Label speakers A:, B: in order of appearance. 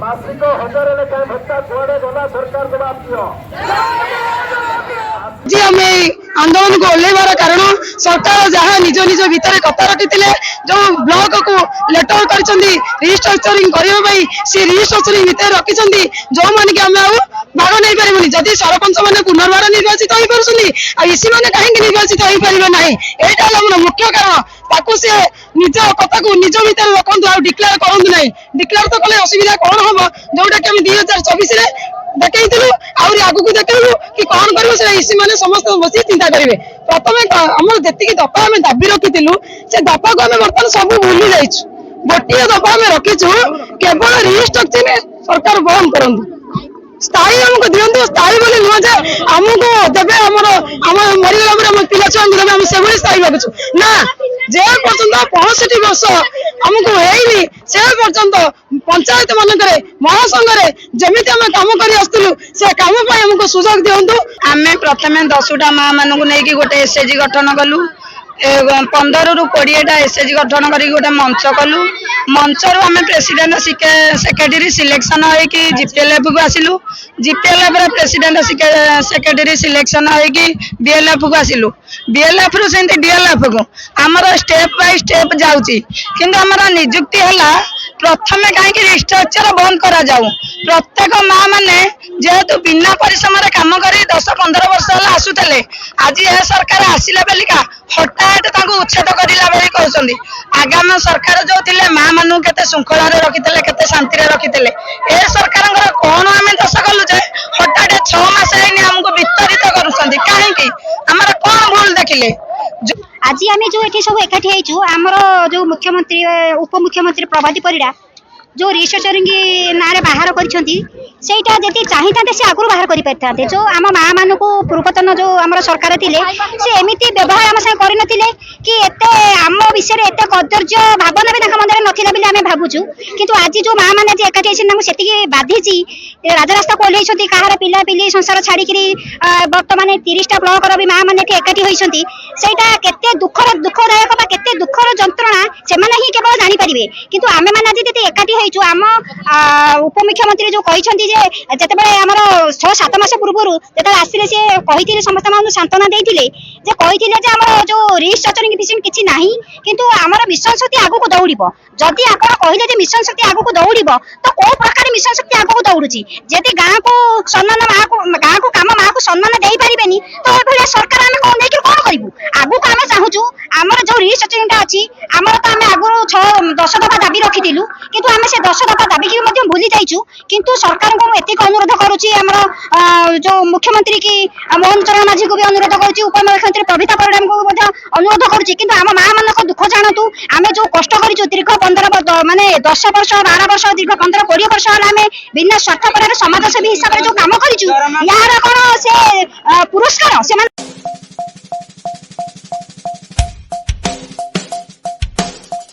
A: मासिक 1000 लेखाएं भत्ता कुआड़े गला सरकार जवाब दियो।
B: जी आम आंदोलन को ओल्लैबार कारण सरकार जहाँ निज निज भितर कथा रखी जो ब्लॉक को लेटर कर रिस्ट्रक्चरिंग करने से रिस्ट्रक्चरिंग भितर रखी जो मैंने कि आम भाग नहीं पारे जदि सरपंच मैंने पुनर्बार निर्वाचित हो पार्टी मैंने कहीं निर्वाचित हो पारे ना यहाँ मुख्य कारण ताकू सी निज कथा को निज भितर रखु डिक्लेयर करूँ ना डिक्लेयर तो कले असुविधा कौन हम जोटा कि 2024 देखु आगू देखू कि कौन कर मैंने समस्त बस चिंता करेंगे प्रथम आम जी दफा आम दाबी रखी से दफा को आम बर्तमान सब भूली जाइए गोटे दफा आम रखीचु केवल रिस्ट्रक्चरिंग सरकार बंद करूँ स्थायी आमको दिंतु स्थायी बोली नुह जे आमको देवे मरीगला पिला छुआ देवे आम से स्थायी भावुँ ना जे पर्यटन 65 वर्ष आमको है से पर्यटन पंचायत मानक महासंघ जमी आम कम कर से कम आमको सुजोग दिंतु आम प्रथम 10टा माँ मानक नहीं गोटे एसएचजी गठन कलु 15 ରୁ 20टा एसएचजी गठन कर गोटे मंच कलु मंच रू आम प्रेसिडेंट सेक्रेटरी सिलेक्शन होगी जीपीएलएफ को आसिलु जीपीएलएफ प्रेसिडेंट सेक्रेटरी सिलेक्शन होगी बीएलएफ को आसिलु बीएलएफ रु से डीएलएफ को आमर स्टेप बाय स्टेप जाउची किंतु आमर नियुक्ति है प्रथम कहीं रिस्ट्रक्चर बंद करा जाऊ प्रत्येक माँ मैंने जेहेतु बिना परिश्रम काम कर 10-15 वर्ष आसुले आज यह सरकार आसिला बेलिका हठात उच्छेद करला बेली कहते आगामी सरकार जो थे माँ मान के श्रृंखला रखी के शांति रखी ए सरकार कौन आम दश कलु जे हठात 6 मास आमको वितरित कहीं आमर कौन भूल देखिले
C: आज आम जो ये सब एकाठी आमर जो मुख्यमंत्री उपमुख्यमंत्री प्रभाती परिड़ा जो रिस्ट्रक्चरिंग ना बाहर कर चाहिए से आगुरी बाहर कर जो आम माँ मान पूर्वतन जो आम सरकार थे से एमती व्यवहार आम साथ करते कि एत आम विषय एत कदर्य भावना भी मन नाला आम भावुँ किंतु आज जो माँ मैंने एकाठी से बाधिची राजरास्ता को ओह्ल कहार पिला पिली संसार छाड़ी बर्तमान 30टा ब्लॉक भी माँ मैंने एकाठी होती केते दुखदायक केते दुखर जंत्रणा से ही केवल जानीपारे किंतु आम मैंने आज एकाठी आम उपमुख्यमंत्री जो कहते जिते आम 6-7 मास पूर्व जो आसिले सी कही समस्त सांत्वना देते आम जो रिस्ट्रक्चरिंग विषय किसी ना किंतु आमर मिशन शक्ति आगू दौड़ जदि आप कहले मिशन शक्ति आगू दौड़ तो कौ प्रकार मिशन शक्ति आगू दौड़ी जदि गाँव को सम्मान गाँव को कम माँ को सम्मान दे पारे तो ये सरकार आम कौन लेकिन कौन करूँ आगू को आम चाहूँ आमर जो रिस्ट्रक्चरिंग अच्छी आमर तो आम आगु 10 दफा दाबी रखी किंतु आम से 10 दफा दाबी की भूली जाइछु किंतु सरकार को एतिक अनुरोध करुच्ची आमर जो मुख्यमंत्री की मोहन चरण माझी को भी अनुरोध करुच्ची उपमुख्यमंत्री प्रभीता परिड़ा को अनुरोध करुच्ची किंतु आम माँ मान दुख जानतु आम जो कष्ट करूँ दीर्घ 15 माने 10 वर्ष 12 वर्ष दीर्घ 15-20 वर्ष आम बिना स्वार्थपर समाजसेवी हिसाब से जो कम करूँ यार कौन से पुरस्कार से